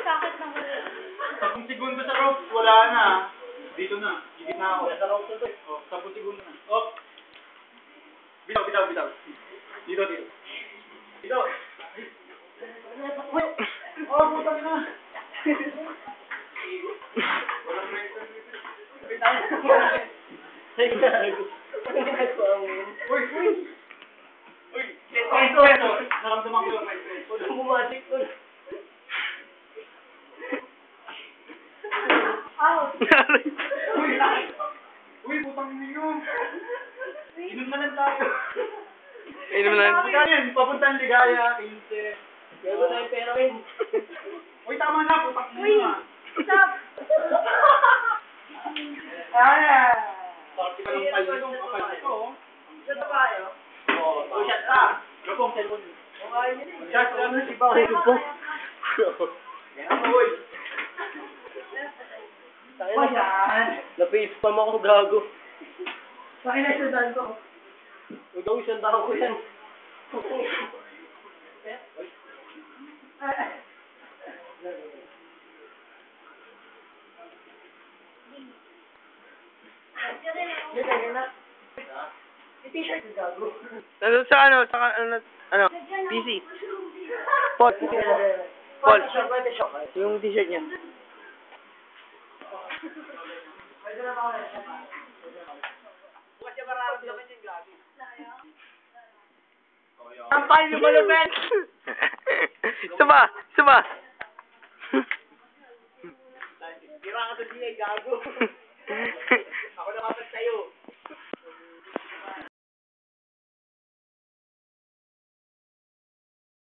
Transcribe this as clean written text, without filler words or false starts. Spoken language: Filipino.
Sakit ng ulo. 10 segundo sa rope, wala na. Dito na. Higit na ako. Sa rope na to. Oh, 10 segundo na. Oh. Bitaw. Dito. Dito. Oh, putang na. Uy! Naramdaman ko yung Bumatik ko. Uy, putang niyo. Inom na lang tayo. Inom na lang. Yan, papuntang Ligaya, 15. Gago na yung pera rin. Uy, tama na, putang niyo na. Stop! Sorry pa lang pala yung kapal ito. Shot na tayo. Oh, shot na. Gapong cellphone. Shot na si Bang. Yan, uy. Na-face spam ako, gago. Bakit na sundan ko? Huwag daw sundan ko yan. Yung t-shirt yung gago. Nandun sa ano, PC. Paul. Paul. Yung t-shirt niya. Tampal yung malupet! Saba. Tira ka sa DA, gago. Ako naman sa'yo.